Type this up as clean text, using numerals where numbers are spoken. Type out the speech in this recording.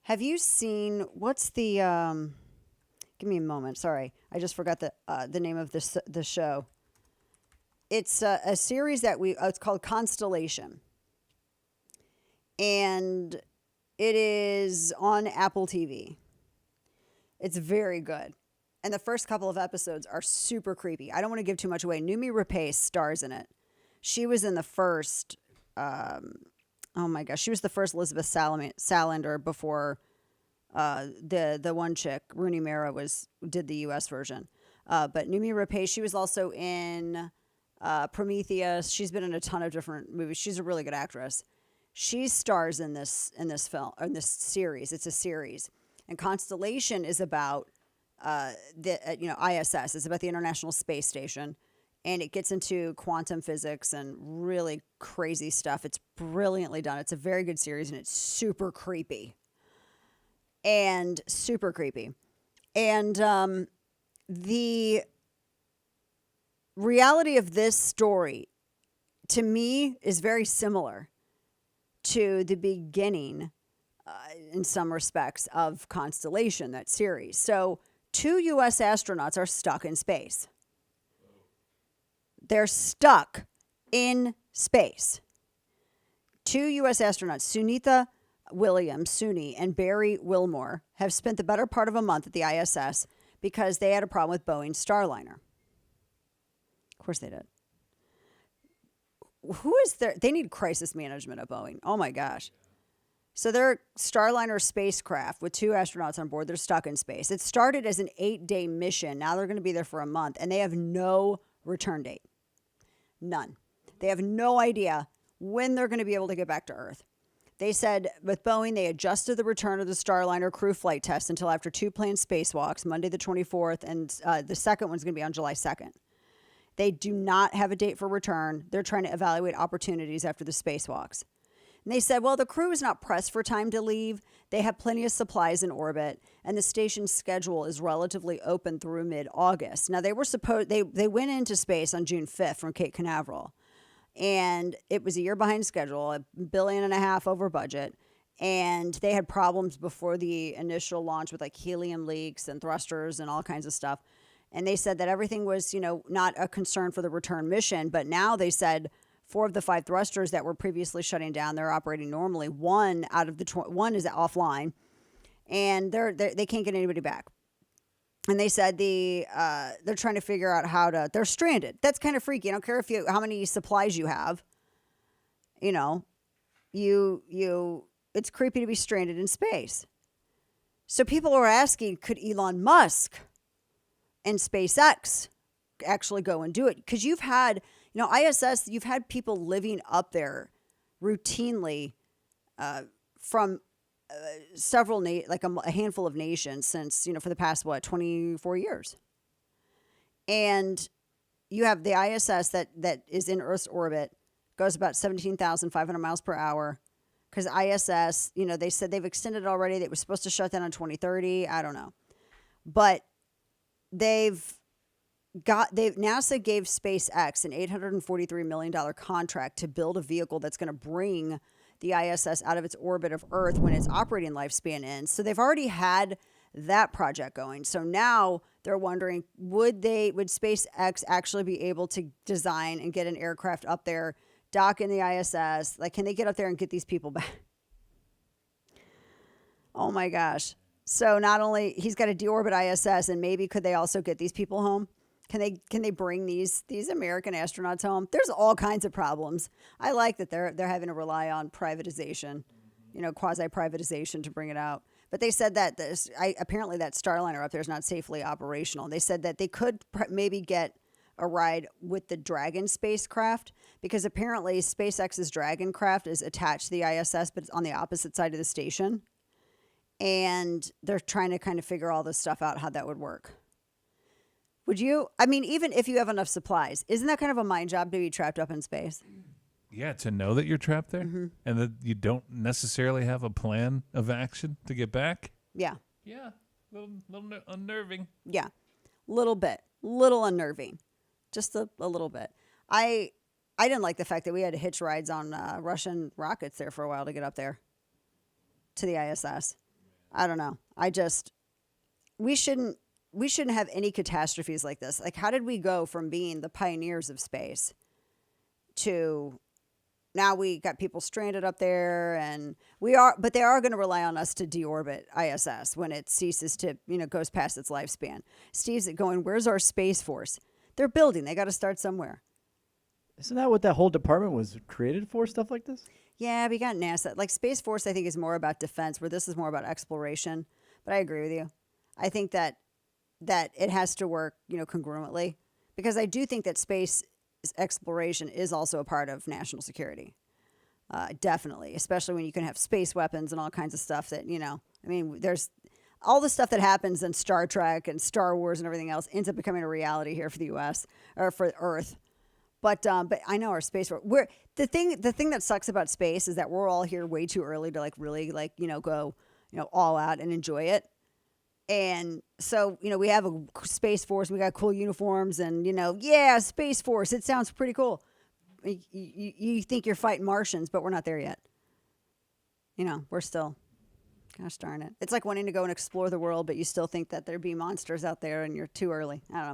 Have you seen what's the? Give me a moment. Sorry, I just forgot the name of the show. It's a series that it's called Constellation, and it is on Apple TV. It's very good. And the first couple of episodes are super creepy. I don't want to give too much away. Noomi Rapace stars in it. She was in the first, oh my gosh, she was the first Elizabeth Salander before the one chick, Rooney Mara, did the U.S. version. But Noomi Rapace, she was also in Prometheus. She's been in a ton of different movies. She's a really good actress. She stars in this film, in this series. It's a series. And Constellation is about ISS. It's about the International Space Station, and it gets into quantum physics and really crazy stuff. It's brilliantly done. It's a very good series, and it's super creepy. And the reality of this story, to me, is very similar to the beginning, in some respects, of Constellation, that series. So 2 U.S. astronauts are stuck in space. They're stuck in space. 2 U.S. astronauts, Sunitha Williams, Suni, and Barry Wilmore, have spent the better part of a month at the ISS because they had a problem with Boeing Starliner. Of course they did. Who is there? They need crisis management at Boeing. Oh my gosh. So their Starliner spacecraft with 2 astronauts on board, they're stuck in space. It started as an 8-day mission. Now they're going to be there for a month, and they have no return date. None. They have no idea when they're going to be able to get back to Earth. They said with Boeing, they adjusted the return of the Starliner crew flight test until after 2 planned spacewalks, Monday the 24th, and the second one's going to be on July 2nd. They do not have a date for return. They're trying to evaluate opportunities after the spacewalks. And they said, well, the crew is not pressed for time to leave. They have plenty of supplies in orbit, and the station's schedule is relatively open through mid-August. Now, they went into space on June 5th from Cape Canaveral, and it was a year behind schedule, $1.5 billion over budget, and they had problems before the initial launch with like helium leaks and thrusters and all kinds of stuff. And they said that everything was, not a concern for the return mission, but now they said 4 of the 5 thrusters that were previously shutting down, they're operating normally. One is offline, and they can't get anybody back. And they said they're trying to figure out they're stranded. That's kind of freaky. I don't care how many supplies you have. It's creepy to be stranded in space. So people are asking, could Elon Musk and SpaceX actually go and do it? Because you've had, ISS, you've had people living up there routinely from several, a handful of nations since, for the past, 24 years. And you have the ISS that is in Earth's orbit, goes about 17,500 miles per hour. Because ISS, they said they've extended it already. They were supposed to shut down in 2030. I don't know. But NASA gave SpaceX an $843 million contract to build a vehicle that's going to bring the ISS out of its orbit of Earth when its operating lifespan ends. So they've already had that project going. So now they're wondering, would SpaceX actually be able to design and get an aircraft up there, dock in the ISS? Like, can they get up there and get these people back? Oh my gosh. So not only he's got to deorbit ISS, and maybe could they also get these people home? Can they bring these American astronauts home? There's all kinds of problems. I like that they're having to rely on privatization, quasi-privatization to bring it out. But they said that apparently that Starliner up there is not safely operational. They said that they could maybe get a ride with the Dragon spacecraft, because apparently SpaceX's Dragon craft is attached to the ISS, but it's on the opposite side of the station. And they're trying to kind of figure all this stuff out, how that would work. Would you, even if you have enough supplies, isn't that kind of a mind job to be trapped up in space? Yeah, to know that you're trapped there and that you don't necessarily have a plan of action to get back. Yeah. Yeah, little unnerving. Yeah, little unnerving, just a little bit. I didn't like the fact that we had to hitch rides on Russian rockets there for a while to get up there to the ISS. I don't know. We shouldn't have any catastrophes like this. Like, how did we go from being the pioneers of space to now we got people stranded up there, and but they are going to rely on us to deorbit ISS when it ceases to, goes past its lifespan. Steve's going, where's our Space Force? They're building. They got to start somewhere. Isn't that what that whole department was created for? Stuff like this? Yeah, we got NASA. Like, Space Force, I think, is more about defense, where this is more about exploration. But I agree with you. I think that it has to work, congruently, because I do think that space exploration is also a part of national security. Definitely, especially when you can have space weapons and all kinds of stuff that, there's all the stuff that happens in Star Trek and Star Wars and everything else ends up becoming a reality here for the U.S. or for Earth. But I know our space. The thing that sucks about space is that we're all here way too early to really go all out and enjoy it. And so, we have a Space Force, we got cool uniforms, and, Space Force, it sounds pretty cool. You think you're fighting Martians, but we're not there yet. We're still, gosh darn it. It's like wanting to go and explore the world, but you still think that there'd be monsters out there and you're too early. I don't know.